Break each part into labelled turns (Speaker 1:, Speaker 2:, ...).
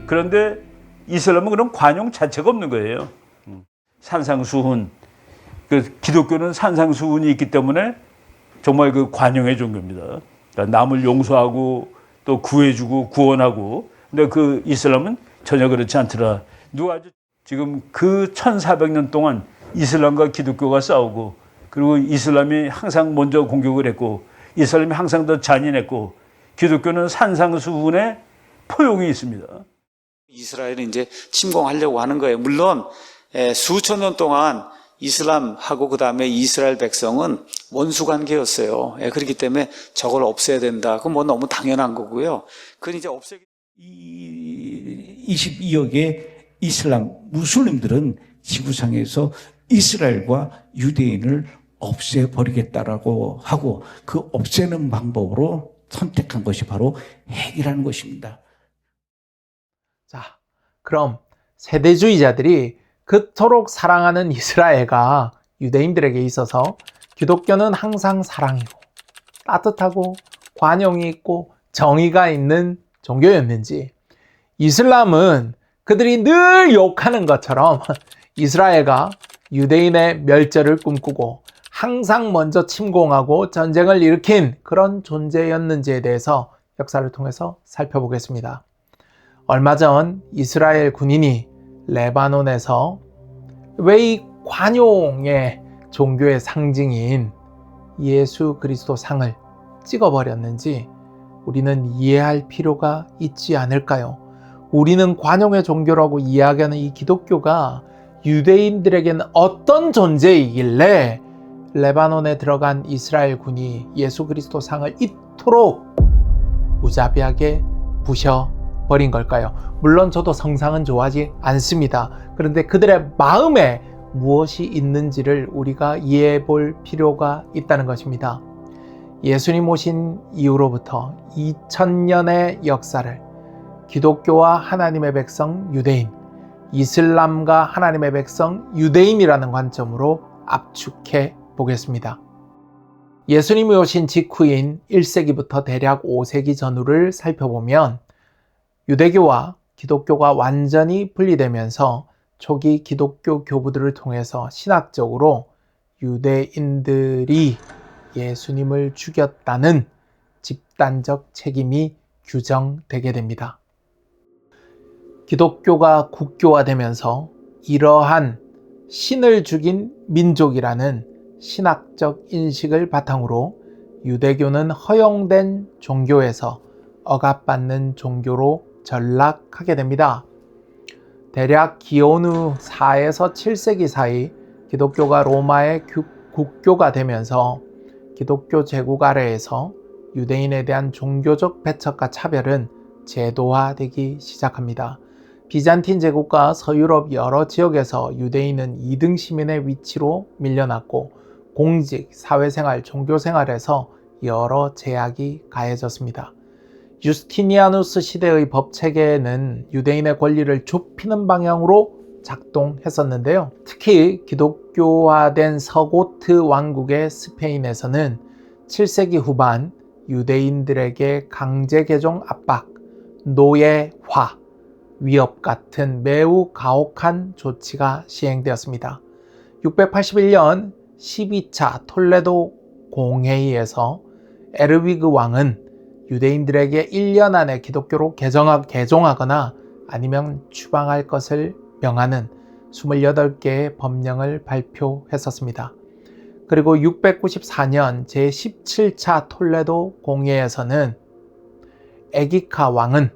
Speaker 1: 그런데 이슬람은 그런 관용 자체가 없는 거예요. 산상수훈, 그 기독교는 산상수훈이 있기 때문에 정말 그 관용의 종교입니다. 그러니까 남을 용서하고 또 구해주고 구원하고. 근데 그 이슬람은 전혀 그렇지 않더라. 누가 지금 그 1400년 동안 이슬람과 기독교가 싸우고, 그리고 이슬람이 항상 먼저 공격을 했고, 이슬람이 항상 더 잔인했고, 기독교는 산상수훈의 포용이 있습니다.
Speaker 2: 이스라엘은 이제 침공하려고 하는 거예요. 물론 수천 년 동안 이슬람하고 그 다음에 이스라엘 백성은 원수 관계였어요. 그렇기 때문에 저걸 없애야 된다. 그건 뭐 너무 당연한 거고요. 그건 이제 없애기.
Speaker 3: 22억의 이슬람 무슬림들은 지구상에서 이스라엘과 유대인을 없애버리겠다라고 하고 그 없애는 방법으로 선택한 것이 바로 핵이라는 것입니다.
Speaker 4: 자, 그럼 세대주의자들이 그토록 사랑하는 이스라엘과 유대인들에게 있어서 기독교는 항상 사랑이고 따뜻하고 관용이 있고 정의가 있는 종교였는지, 이슬람은 그들이 늘 욕하는 것처럼 이스라엘과 유대인의 멸절을 꿈꾸고 항상 먼저 침공하고 전쟁을 일으킨 그런 존재였는지에 대해서 역사를 통해서 살펴보겠습니다. 얼마 전 이스라엘 군인이 레바논에서 왜 이 관용의 종교의 상징인 예수 그리스도 상을 찍어버렸는지 우리는 이해할 필요가 있지 않을까요? 우리는 관용의 종교라고 이야기하는 이 기독교가 유대인들에게는 어떤 존재이길래 레바논에 들어간 이스라엘 군이 예수 그리스도 상을 이토록 무자비하게 부셔버린 걸까요? 물론 저도 성상은 좋아하지 않습니다. 그런데 그들의 마음에 무엇이 있는지를 우리가 이해해 볼 필요가 있다는 것입니다. 예수님 오신 이후로부터 2000년의 역사를 기독교와 하나님의 백성 유대인, 이슬람과 하나님의 백성 유대인이라는 관점으로 압축해 보겠습니다. 예수님이 오신 직후인 1세기부터 대략 5세기 전후를 살펴보면 유대교와 기독교가 완전히 분리되면서 초기 기독교 교부들을 통해서 신학적으로 유대인들이 예수님을 죽였다는 집단적 책임이 규정되게 됩니다. 기독교가 국교화되면서 이러한 신을 죽인 민족이라는 신학적 인식을 바탕으로 유대교는 허용된 종교에서 억압받는 종교로 전락하게 됩니다. 대략 기원후 4에서 7세기 사이 기독교가 로마의 국교가 되면서 기독교 제국 아래에서 유대인에 대한 종교적 배척과 차별은 제도화되기 시작합니다. 비잔틴 제국과 서유럽 여러 지역에서 유대인은 2등 시민의 위치로 밀려났고 공직, 사회생활, 종교생활에서 여러 제약이 가해졌습니다. 유스티니아누스 시대의 법체계는 유대인의 권리를 좁히는 방향으로 작동했었는데요. 특히 기독교화된 서고트 왕국의 스페인에서는 7세기 후반 유대인들에게 강제 개종 압박, 노예화, 위협 같은 매우 가혹한 조치가 시행되었습니다. 681년 12차 톨레도 공회의에서 에르위그 왕은 유대인들에게 1년 안에 기독교로 개종하거나 아니면 추방할 것을 명하는 28개의 법령을 발표했었습니다. 그리고 694년 제17차 톨레도 공회에서는 에기카 왕은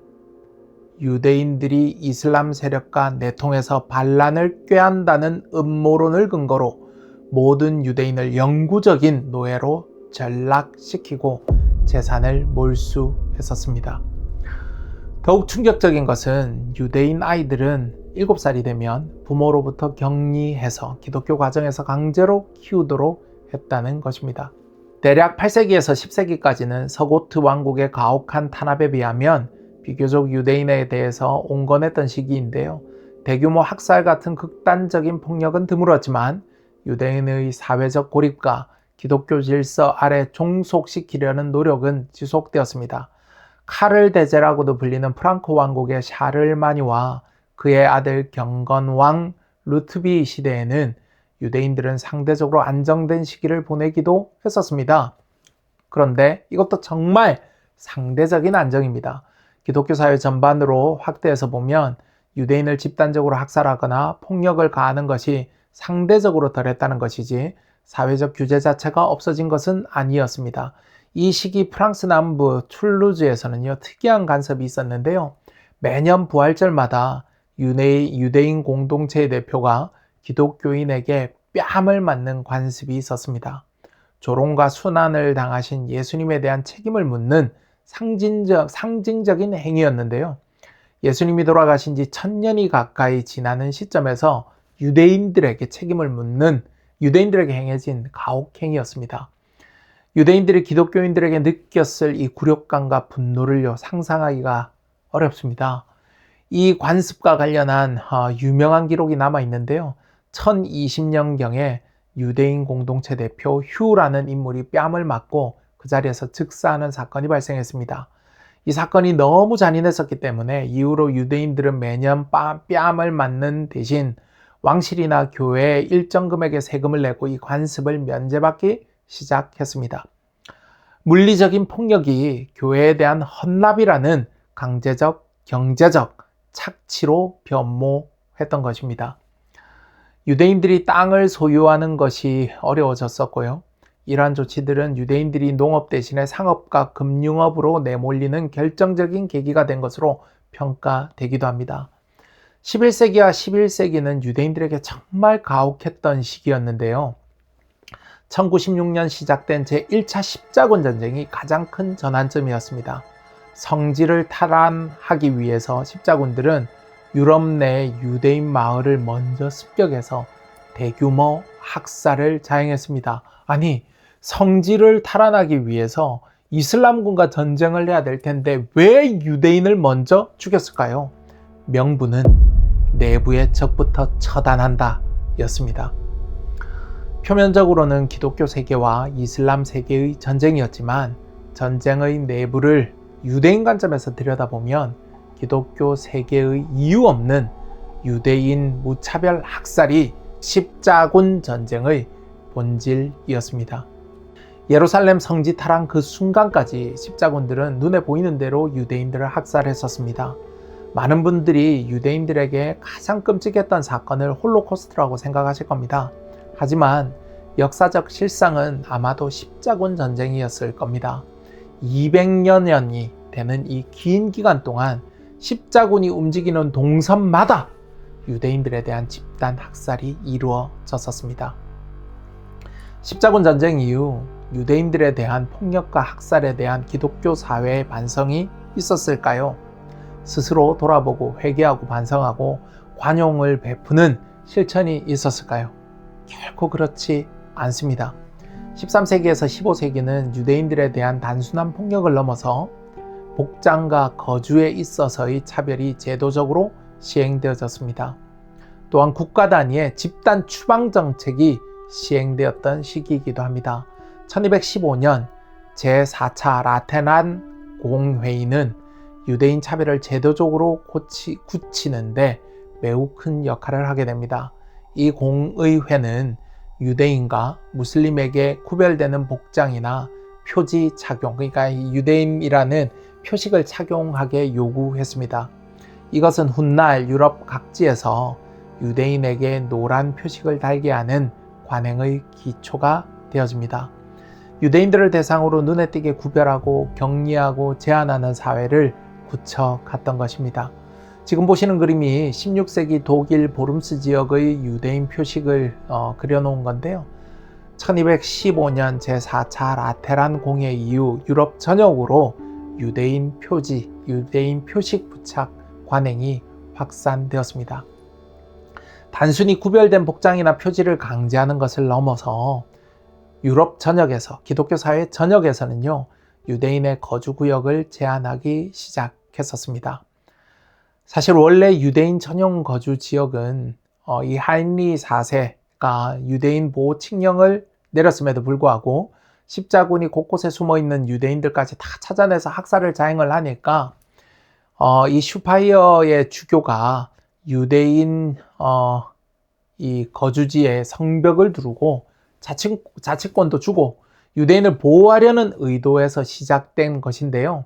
Speaker 4: 유대인들이 이슬람 세력과 내통해서 반란을 꾀한다는 음모론을 근거로 모든 유대인을 영구적인 노예로 전락시키고 재산을 몰수했었습니다. 더욱 충격적인 것은 유대인 아이들은 7살이 되면 부모로부터 격리해서 기독교 과정에서 강제로 키우도록 했다는 것입니다. 대략 8세기에서 10세기까지는 서고트 왕국의 가혹한 탄압에 비하면 비교적 유대인에 대해서 온건했던 시기인데요. 대규모 학살 같은 극단적인 폭력은 드물었지만 유대인의 사회적 고립과 기독교 질서 아래 종속시키려는 노력은 지속되었습니다. 카를 대제라고도 불리는 프랑크 왕국의 샤를마니와 그의 아들 경건왕 루트비 시대에는 유대인들은 상대적으로 안정된 시기를 보내기도 했었습니다. 그런데 이것도 정말 상대적인 안정입니다. 기독교 사회 전반으로 확대해서 보면 유대인을 집단적으로 학살하거나 폭력을 가하는 것이 상대적으로 덜했다는 것이지 사회적 규제 자체가 없어진 것은 아니었습니다. 이 시기 프랑스 남부 툴루즈에서는요, 특이한 간섭이 있었는데요. 매년 부활절마다 유대인 공동체의 대표가 기독교인에게 뺨을 맞는 관습이 있었습니다. 조롱과 순환을 당하신 예수님에 대한 책임을 묻는 상징적인 행위였는데요. 예수님이 돌아가신 지 1000년이 가까이 지나는 시점에서 유대인들에게 책임을 묻는 유대인들에게 행해진 가혹행위였습니다. 유대인들이 기독교인들에게 느꼈을 이 굴욕감과 분노를요, 상상하기가 어렵습니다. 이 관습과 관련한 유명한 기록이 남아 있는데요. 1020년경에 유대인 공동체 대표 휴라는 인물이 뺨을 맞고 그 자리에서 즉사하는 사건이 발생했습니다. 이 사건이 너무 잔인했었기 때문에 이후로 유대인들은 매년 뺨을 맞는 대신 왕실이나 교회에 일정 금액의 세금을 내고 이 관습을 면제받기 시작했습니다. 물리적인 폭력이 교회에 대한 헌납이라는 강제적, 경제적 착취로 변모했던 것입니다. 유대인들이 땅을 소유하는 것이 어려워졌었고요. 이러한 조치들은 유대인들이 농업 대신에 상업과 금융업으로 내몰리는 결정적인 계기가 된 것으로 평가되기도 합니다. 11세기와 11세기는 유대인들에게 정말 가혹했던 시기였는데요. 1916년 시작된 제1차 십자군 전쟁이 가장 큰 전환점이었습니다. 성지를 탈환하기 위해서 십자군들은 유럽 내 유대인 마을을 먼저 습격해서 대규모 학살을 자행했습니다. 아니, 성지를 탈환하기 위해서 이슬람군과 전쟁을 해야 될 텐데 왜 유대인을 먼저 죽였을까요? 명분은 내부의 적부터 처단한다 였습니다. 표면적으로는 기독교 세계와 이슬람 세계의 전쟁이었지만 전쟁의 내부를 유대인 관점에서 들여다보면 기독교 세계의 이유 없는 유대인 무차별 학살이 십자군 전쟁의 본질이었습니다. 예루살렘 성지 탈환 그 순간까지 십자군들은 눈에 보이는 대로 유대인들을 학살했었습니다. 많은 분들이 유대인들에게 가장 끔찍했던 사건을 홀로코스트라고 생각하실 겁니다. 하지만 역사적 실상은 아마도 십자군 전쟁이었을 겁니다. 200여 년이 되는 이 긴 기간 동안 십자군이 움직이는 동선마다 유대인들에 대한 집단 학살이 이루어졌었습니다. 십자군 전쟁 이후 유대인들에 대한 폭력과 학살에 대한 기독교 사회의 반성이 있었을까요? 스스로 돌아보고 회개하고 반성하고 관용을 베푸는 실천이 있었을까요? 결코 그렇지 않습니다. 13세기에서 15세기는 유대인들에 대한 단순한 폭력을 넘어서 복장과 거주에 있어서의 차별이 제도적으로 시행되어졌습니다. 또한 국가 단위의 집단 추방 정책이 시행되었던 시기이기도 합니다. 1215년 제4차 라테란 공회의는 유대인 차별을 제도적으로 굳히는데 매우 큰 역할을 하게 됩니다. 이 공의회는 유대인과 무슬림에게 구별되는 복장이나 표지 착용, 그러니까 유대인이라는 표식을 착용하게 요구했습니다. 이것은 훗날 유럽 각지에서 유대인에게 노란 표식을 달게 하는 관행의 기초가 되어집니다. 유대인들을 대상으로 눈에 띄게 구별하고 격리하고 제한하는 사회를 굳혀갔던 것입니다. 지금 보시는 그림이 16세기 독일 보름스 지역의 유대인 표식을 그려놓은 건데요. 1215년 제4차 라테란 공회 이후 유럽 전역으로 유대인 표지, 유대인 표식 부착 관행이 확산되었습니다. 단순히 구별된 복장이나 표지를 강제하는 것을 넘어서 유럽 전역에서, 기독교 사회 전역에서는요, 유대인의 거주구역을 제한하기 시작했었습니다. 사실 원래 유대인 전용 거주 지역은 이 하인리 4세가 유대인 보호 칙령을 내렸음에도 불구하고 십자군이 곳곳에 숨어있는 유대인들까지 다 찾아내서 학살을 자행을 하니까 이 슈파이어의 주교가 유대인 이 거주지에 성벽을 두르고 자치권도 주고 유대인을 보호하려는 의도에서 시작된 것인데요.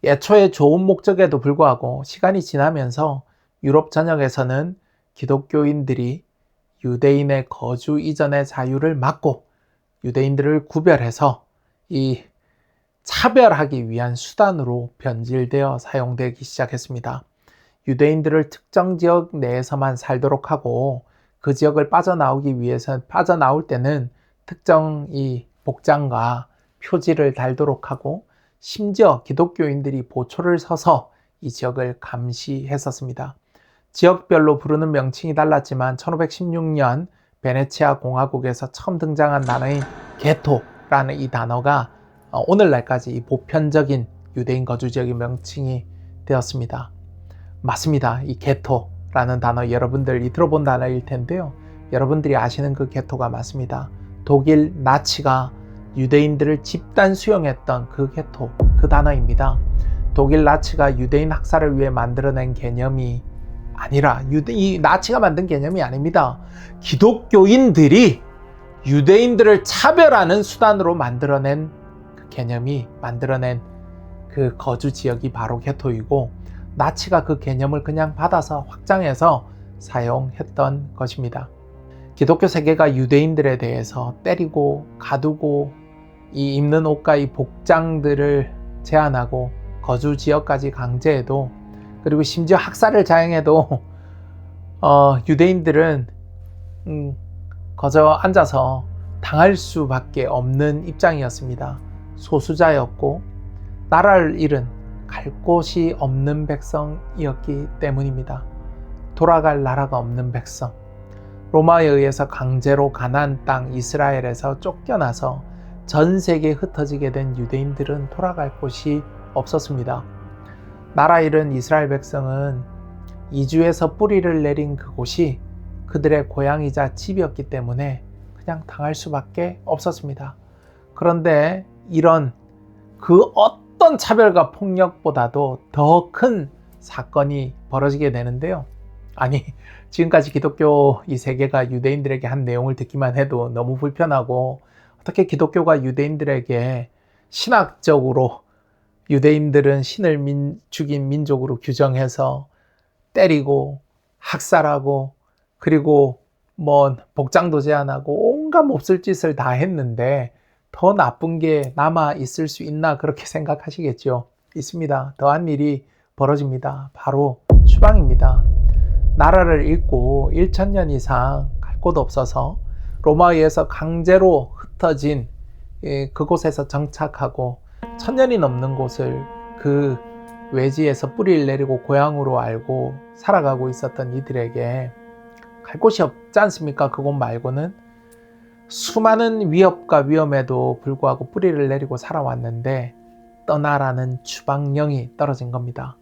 Speaker 4: 애초에 좋은 목적에도 불구하고 시간이 지나면서 유럽 전역에서는 기독교인들이 유대인의 거주 이전의 자유를 막고 유대인들을 구별해서 이 차별하기 위한 수단으로 변질되어 사용되기 시작했습니다. 유대인들을 특정 지역 내에서만 살도록 하고 그 지역을 빠져나올 때는 특정 이 복장과 표지를 달도록 하고 심지어 기독교인들이 보초를 서서 이 지역을 감시했었습니다. 지역별로 부르는 명칭이 달랐지만 1516년 베네치아 공화국에서 처음 등장한 단어인 게토라는 이 단어가 오늘날까지 이 보편적인 유대인 거주 지역의 명칭이 되었습니다. 맞습니다. 이 게토라는 단어 여러분들이 들어본 단어일 텐데요. 여러분들이 아시는 그 게토가 맞습니다. 독일 나치가 유대인들을 집단 수용했던 그 게토, 그 단어입니다. 독일 나치가 유대인 학살을 위해 만들어낸 개념이 아니라 이 나치가 만든 개념이 아닙니다. 기독교인들이 유대인들을 차별하는 수단으로 만들어낸 그 개념이 만들어낸 그 거주 지역이 바로 게토이고 나치가 그 개념을 그냥 받아서 확장해서 사용했던 것입니다. 기독교 세계가 유대인들에 대해서 때리고 가두고 이 입는 옷과 이 복장들을 제한하고 거주 지역까지 강제해도 그리고 심지어 학살을 자행해도 유대인들은 거저 앉아서 당할 수밖에 없는 입장이었습니다. 소수자였고 나라를 잃은 갈 곳이 없는 백성이었기 때문입니다. 돌아갈 나라가 없는 백성. 로마에 의해서 강제로 가나안 땅 이스라엘에서 쫓겨나서 전 세계에 흩어지게 된 유대인들은 돌아갈 곳이 없었습니다. 나라 잃은 이스라엘 백성은 이주에서 뿌리를 내린 그곳이 그들의 고향이자 집이었기 때문에 그냥 당할 수밖에 없었습니다. 그런데 이런 그 어떤 차별과 폭력보다도 더 큰 사건이 벌어지게 되는데요. 아니, 지금까지 기독교 이 세계가 유대인들에게 한 내용을 듣기만 해도 너무 불편하고 어떻게 기독교가 유대인들에게 신학적으로 유대인들은 신을 죽인 민족으로 규정해서 때리고 학살하고 그리고 뭐 복장도 제한하고 온갖 몹쓸 짓을 다 했는데 더 나쁜 게 남아 있을 수 있나 그렇게 생각하시겠죠. 있습니다. 더한 일이 벌어집니다. 바로 추방입니다. 나라를 잃고 1000년 이상 갈 곳 없어서 로마에 의해서 강제로 흩어진 그곳에서 정착하고 1000년이 넘는 곳을 그 외지에서 뿌리를 내리고 고향으로 알고 살아가고 있었던 이들에게 갈 곳이 없지 않습니까? 그곳 말고는 수많은 위협과 위험에도 불구하고 뿌리를 내리고 살아왔는데 떠나라는 추방령이 떨어진 겁니다.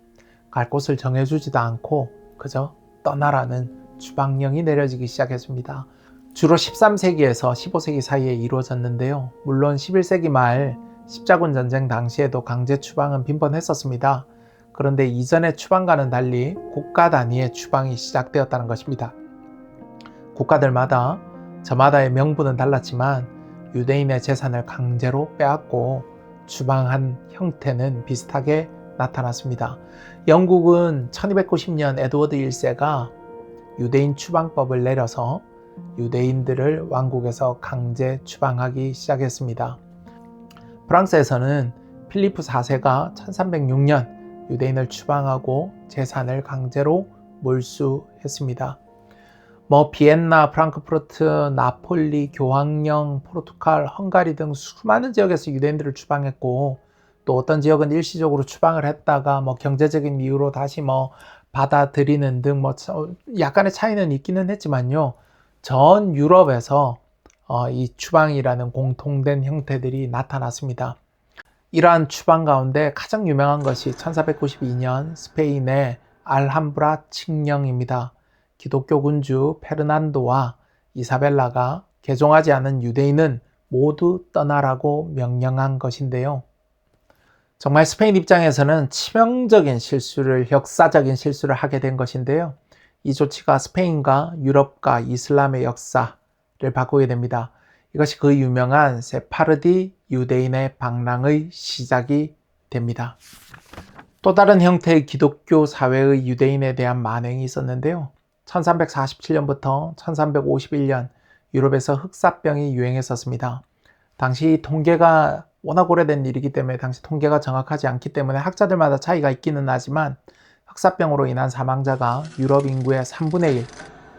Speaker 4: 갈 곳을 정해주지도 않고 그저 떠나라는 추방령이 내려지기 시작했습니다. 주로 13세기에서 15세기 사이에 이루어졌는데요. 물론 11세기 말 십자군 전쟁 당시에도 강제 추방은 빈번했었습니다. 그런데 이전의 추방과는 달리 국가 단위의 추방이 시작되었다는 것입니다. 국가들마다 저마다의 명분은 달랐지만 유대인의 재산을 강제로 빼앗고 추방한 형태는 비슷하게 나타났습니다. 영국은 1290년 에드워드 1세가 유대인 추방법을 내려서 유대인들을 왕국에서 강제 추방하기 시작했습니다. 프랑스에서는 필리프 4세가 1306년 유대인을 추방하고 재산을 강제로 몰수했습니다. 비엔나, 프랑크푸르트, 나폴리, 교황령, 포르투갈, 헝가리 등 수많은 지역에서 유대인들을 추방했고 또 어떤 지역은 일시적으로 추방을 했다가 경제적인 이유로 다시 받아들이는 등 약간의 차이는 있기는 했지만요. 전 유럽에서 이 추방이라는 공통된 형태들이 나타났습니다. 이러한 추방 가운데 가장 유명한 것이 1492년 스페인의 알함브라 칙령입니다. 기독교 군주 페르난도와 이사벨라가 개종하지 않은 유대인은 모두 떠나라고 명령한 것인데요. 정말 스페인 입장에서는 치명적인 실수를, 역사적인 실수를 하게 된 것인데요. 이 조치가 스페인과 유럽과 이슬람의 역사를 바꾸게 됩니다. 이것이 그 유명한 세파르디 유대인의 방랑의 시작이 됩니다. 또 다른 형태의 기독교 사회의 유대인에 대한 만행이 있었는데요. 1347년부터 1351년 유럽에서 흑사병이 유행했었습니다. 당시 통계가 워낙 오래된 일이기 때문에 당시 통계가 정확하지 않기 때문에 학자들마다 차이가 있기는 하지만 흑사병으로 인한 사망자가 유럽 인구의 3분의 1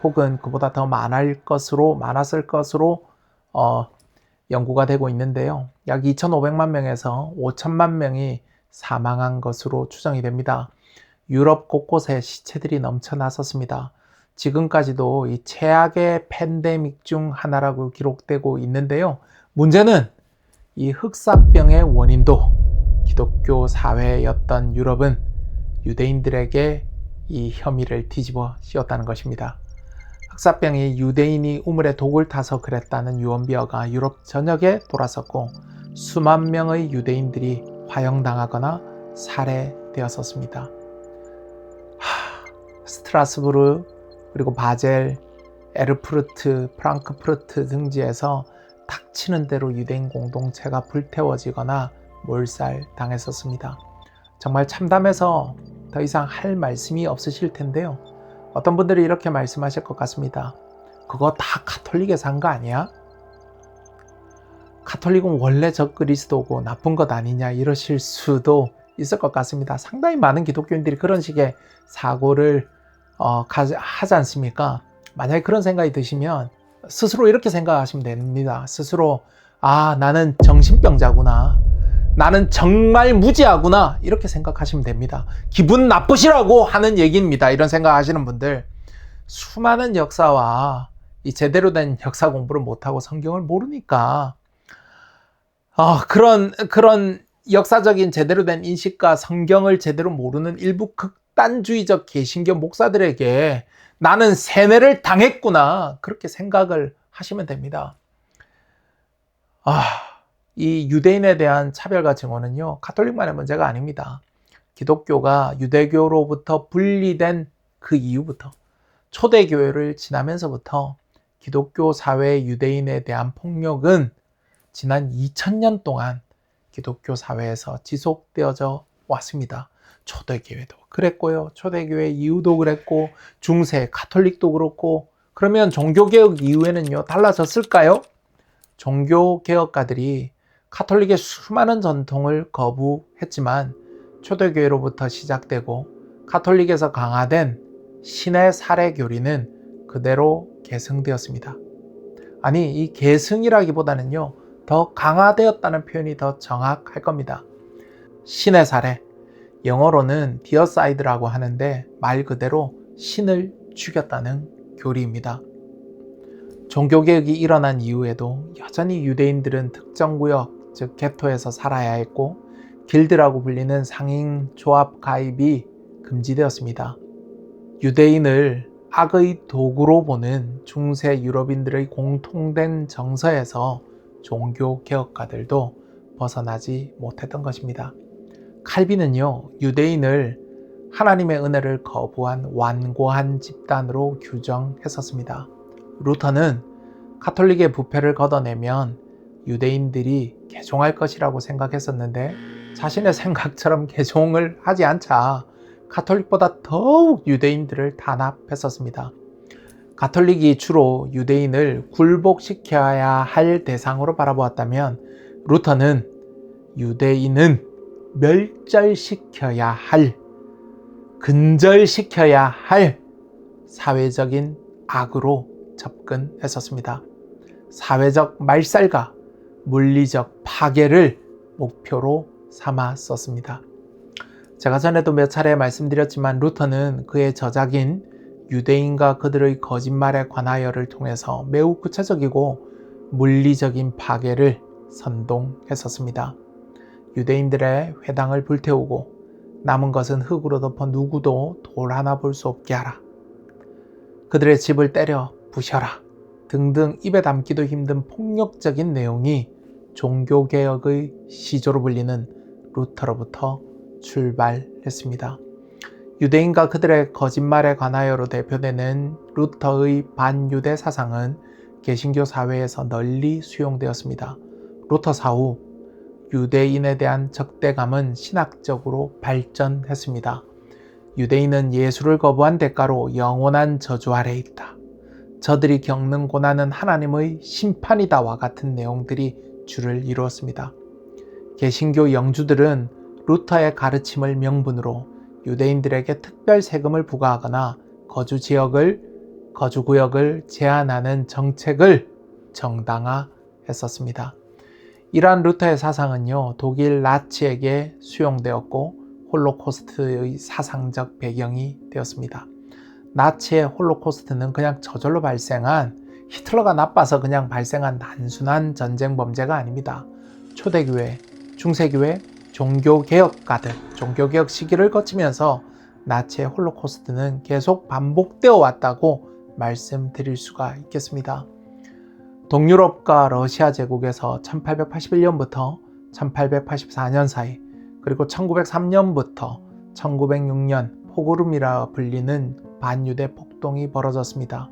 Speaker 4: 혹은 그보다 더 많았을 것으로 연구가 되고 있는데요. 약 2,500만 명에서 5천만 명이 사망한 것으로 추정이 됩니다. 유럽 곳곳에 시체들이 넘쳐났었습니다. 지금까지도 이 최악의 팬데믹 중 하나라고 기록되고 있는데요. 문제는 이 흑사병의 원인도 기독교 사회였던 유럽은 유대인들에게 이 혐의를 뒤집어 씌웠다는 것입니다. 흑사병이 유대인이 우물에 독을 타서 그랬다는 유언비어가 유럽 전역에 돌았었고 수만 명의 유대인들이 화형당하거나 살해되었었습니다. 스트라스부르 그리고 바젤, 에르푸르트, 프랑크푸르트 등지에서 닥치는 대로 유대인 공동체가 불태워지거나 몰살당했었습니다. 정말 참담해서 더 이상 할 말씀이 없으실 텐데요. 어떤 분들이 이렇게 말씀하실 것 같습니다. 그거 다 가톨릭에서 한 거 아니야? 가톨릭은 원래 적그리스도고 나쁜 것 아니냐 이러실 수도 있을 것 같습니다. 상당히 많은 기독교인들이 그런 식의 사고를 하지 않습니까? 만약에 그런 생각이 드시면 스스로 이렇게 생각하시면 됩니다. 스스로 나는 정신병자구나. 나는 정말 무지하구나. 이렇게 생각하시면 됩니다. 기분 나쁘시라고 하는 얘기입니다. 이런 생각하시는 분들. 수많은 역사와 이 제대로 된 역사 공부를 못하고 성경을 모르니까 그런 역사적인 제대로 된 인식과 성경을 제대로 모르는 일부 극단주의적 개신교 목사들에게 나는 세뇌를 당했구나 그렇게 생각을 하시면 됩니다. 이 유대인에 대한 차별과 증오는요 가톨릭만의 문제가 아닙니다. 기독교가 유대교로부터 분리된 그 이후부터 초대교회를 지나면서부터 기독교 사회의 유대인에 대한 폭력은 지난 2000년 동안 기독교 사회에서 지속되어져 왔습니다. 초대교회도 그랬고요. 초대교회 이후도 그랬고 중세 가톨릭도 그렇고 그러면 종교개혁 이후에는요 달라졌을까요? 종교개혁가들이 가톨릭의 수많은 전통을 거부했지만 초대교회로부터 시작되고 가톨릭에서 강화된 신의 살해 교리는 그대로 계승되었습니다. 아니 이 계승이라기보다는요 더 강화되었다는 표현이 더 정확할 겁니다. 신의 살해, 영어로는 디어사이드라고 하는데 말 그대로 신을 죽였다는 교리입니다. 종교개혁이 일어난 이후에도 여전히 유대인들은 특정 구역, 즉 게토에서 살아야 했고 길드라고 불리는 상인 조합 가입이 금지되었습니다. 유대인을 악의 도구로 보는 중세 유럽인들의 공통된 정서에서 종교개혁가들도 벗어나지 못했던 것입니다. 칼빈은요, 유대인을 하나님의 은혜를 거부한 완고한 집단으로 규정했었습니다. 루터는 가톨릭의 부패를 걷어내면 유대인들이 개종할 것이라고 생각했었는데 자신의 생각처럼 개종을 하지 않자 가톨릭보다 더욱 유대인들을 단합했었습니다. 가톨릭이 주로 유대인을 굴복시켜야 할 대상으로 바라보았다면 루터는 유대인은 멸절시켜야 할, 근절시켜야 할 사회적인 악으로 접근했었습니다. 사회적 말살과 물리적 파괴를 목표로 삼았었습니다. 제가 전에도 몇 차례 말씀드렸지만 루터는 그의 저작인 유대인과 그들의 거짓말에 관하여를 통해서 매우 구체적이고 물리적인 파괴를 선동했었습니다. 유대인들의 회당을 불태우고 남은 것은 흙으로 덮어 누구도 돌 하나 볼 수 없게 하라. 그들의 집을 때려 부셔라. 등등 입에 담기도 힘든 폭력적인 내용이 종교개혁의 시조로 불리는 루터로부터 출발했습니다. 유대인과 그들의 거짓말에 관하여로 대표되는 루터의 반유대 사상은 개신교 사회에서 널리 수용되었습니다. 루터 사후 유대인에 대한 적대감은 신학적으로 발전했습니다. 유대인은 예수를 거부한 대가로 영원한 저주 아래 있다. 저들이 겪는 고난은 하나님의 심판이다와 같은 내용들이 주를 이루었습니다. 개신교 영주들은 루터의 가르침을 명분으로 유대인들에게 특별 세금을 부과하거나 거주 구역을 제한하는 정책을 정당화했었습니다. 이러한 루터의 사상은요, 독일 나치에게 수용되었고 홀로코스트의 사상적 배경이 되었습니다. 나치의 홀로코스트는 그냥 저절로 발생한, 히틀러가 나빠서 그냥 발생한 단순한 전쟁 범죄가 아닙니다. 초대교회, 중세교회, 종교개혁가들, 종교개혁 시기를 거치면서 나치의 홀로코스트는 계속 반복되어 왔다고 말씀드릴 수가 있겠습니다. 동유럽과 러시아 제국에서 1881년부터 1884년 사이, 그리고 1903년부터 1906년 포그룸이라 불리는 반유대 폭동이 벌어졌습니다.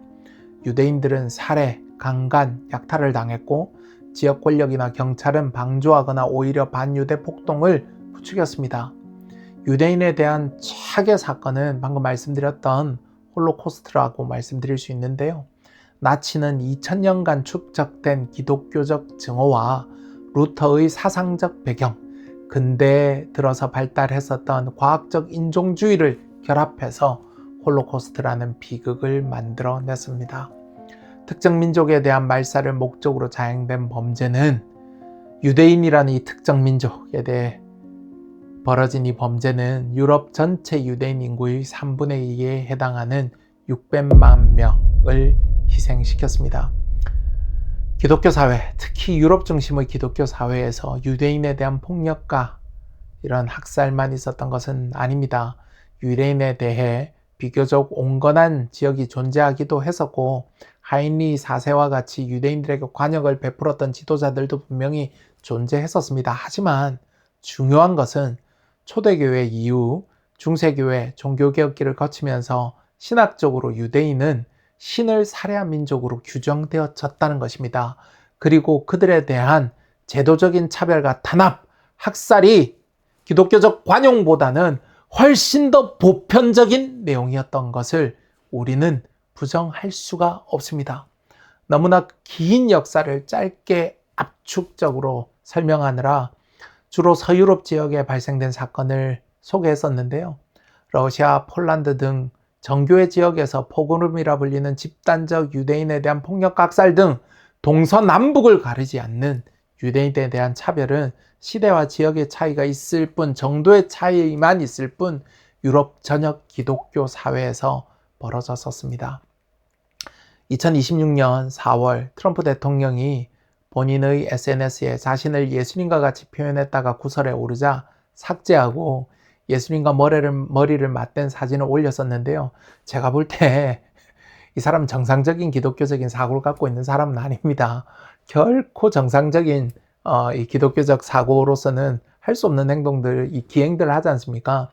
Speaker 4: 유대인들은 살해, 강간, 약탈을 당했고 지역 권력이나 경찰은 방조하거나 오히려 반유대 폭동을 부추겼습니다. 유대인에 대한 최악의 사건은 방금 말씀드렸던 홀로코스트라고 말씀드릴 수 있는데요. 나치는 2000년간 축적된 기독교적 증오와 루터의 사상적 배경, 근대에 들어서 발달했었던 과학적 인종주의를 결합해서 홀로코스트라는 비극을 만들어냈습니다. 특정 민족에 대한 말살을 목적으로 자행된 범죄는, 유대인이라는 이 특정 민족에 대해 벌어진 이 범죄는 유럽 전체 유대인 인구의 3분의 2에 해당하는 600만 명을 희생시켰습니다. 기독교 사회, 특히 유럽 중심의 기독교 사회에서 유대인에 대한 폭력과 이런 학살만 있었던 것은 아닙니다. 유대인에 대해 비교적 온건한 지역이 존재하기도 했었고, 하인리 4세와 같이 유대인들에게 관역을 베풀었던 지도자들도 분명히 존재했었습니다. 하지만 중요한 것은 초대교회 이후 중세교회 종교개혁기를 거치면서 신학적으로 유대인은 신을 살해한 민족으로 규정되어졌다는 것입니다. 그리고 그들에 대한 제도적인 차별과 탄압, 학살이 기독교적 관용보다는 훨씬 더 보편적인 내용이었던 것을 우리는 부정할 수가 없습니다. 너무나 긴 역사를 짧게 압축적으로 설명하느라 주로 서유럽 지역에 발생된 사건을 소개했었는데요. 러시아, 폴란드 등 정교회 지역에서 포그룸이라 불리는 집단적 유대인에 대한 폭력, 학살 등 동서남북을 가리지 않는 유대인에 대한 차별은 시대와 지역의 차이가 있을 뿐, 정도의 차이만 있을 뿐 유럽 전역 기독교 사회에서 벌어졌었습니다. 2026년 4월 트럼프 대통령이 본인의 SNS에 자신을 예수님과 같이 표현했다가 구설에 오르자 삭제하고 예수님과 머리를 맞댄 사진을 올렸었는데요. 제가 볼 때 이 사람 정상적인 기독교적인 사고를 갖고 있는 사람은 아닙니다. 결코 정상적인 이 기독교적 사고로서는 할 수 없는 행동들, 이 기행들을 하지 않습니까?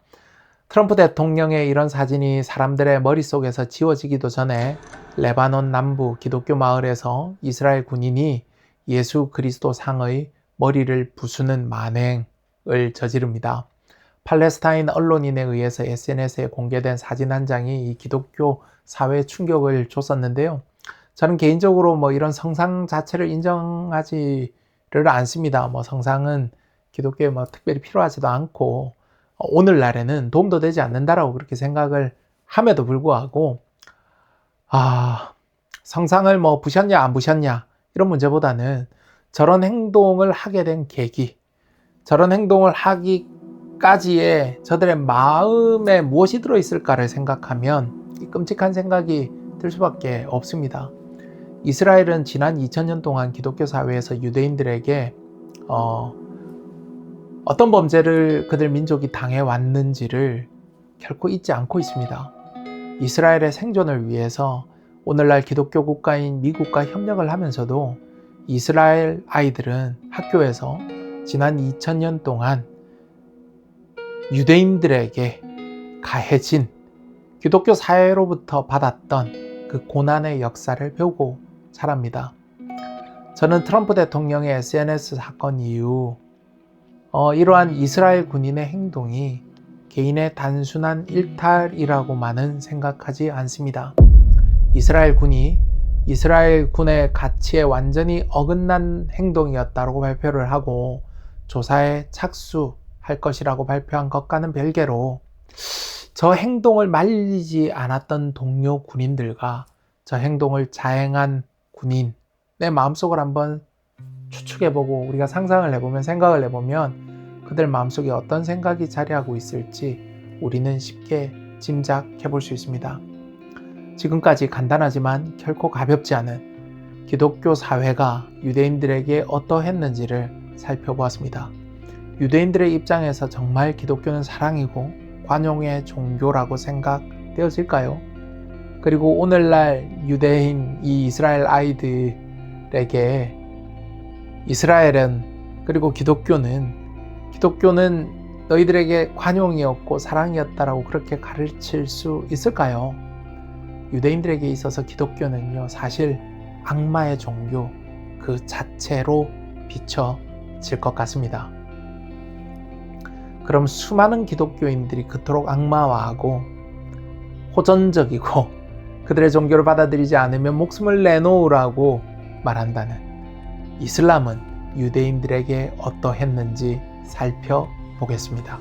Speaker 4: 트럼프 대통령의 이런 사진이 사람들의 머릿속에서 지워지기도 전에 레바논 남부 기독교 마을에서 이스라엘 군인이 예수 그리스도 상의 머리를 부수는 만행을 저지릅니다. 팔레스타인 언론인에 의해서 SNS에 공개된 사진 한 장이 이 기독교 사회에 충격을 줬었는데요. 저는 개인적으로 이런 성상 자체를 인정하지를 않습니다. 성상은 기독교에 특별히 필요하지도 않고 오늘날에는 도움도 되지 않는다라고 그렇게 생각을 함에도 불구하고 성상을 부셨냐 안 부셨냐 이런 문제보다는 저런 행동을 하게 된 계기, 저런 행동을 하기까지의 저들의 마음에 무엇이 들어있을까를 생각하면 끔찍한 생각이 들 수밖에 없습니다. 이스라엘은 지난 2000년 동안 기독교 사회에서 유대인들에게 어떤 범죄를 그들 민족이 당해왔는지를 결코 잊지 않고 있습니다. 이스라엘의 생존을 위해서 오늘날 기독교 국가인 미국과 협력을 하면서도 이스라엘 아이들은 학교에서 지난 2000년 동안 유대인들에게 가해진 기독교 사회로부터 받았던 그 고난의 역사를 배우고 자랍니다. 저는 트럼프 대통령의 SNS 사건 이후 이러한 이스라엘 군인의 행동이 개인의 단순한 일탈이라고만은 생각하지 않습니다. 이스라엘 군이 이스라엘 군의 가치에 완전히 어긋난 행동이었다고 발표를 하고 조사에 착수할 것이라고 발표한 것과는 별개로 저 행동을 말리지 않았던 동료 군인들과 저 행동을 자행한 군인, 내 마음속을 한번 추측해보고 우리가 상상을 해보면, 생각을 해보면 그들 마음속에 어떤 생각이 자리하고 있을지 우리는 쉽게 짐작해 볼 수 있습니다. 지금까지 간단하지만 결코 가볍지 않은 기독교 사회가 유대인들에게 어떠했는지를 살펴보았습니다. 유대인들의 입장에서 정말 기독교는 사랑이고 관용의 종교라고 생각되어질까요? 그리고 오늘날 유대인 이 이스라엘 아이들에게 이스라엘은 그리고 기독교는 너희들에게 관용이었고 사랑이었다라고 그렇게 가르칠 수 있을까요? 유대인들에게 있어서 기독교는요, 사실 악마의 종교 그 자체로 비춰질 것 같습니다. 그럼 수많은 기독교인들이 그토록 악마화하고 호전적이고 그들의 종교를 받아들이지 않으면 목숨을 내놓으라고 말한다는 이슬람은 유대인들에게 어떠했는지 살펴보겠습니다.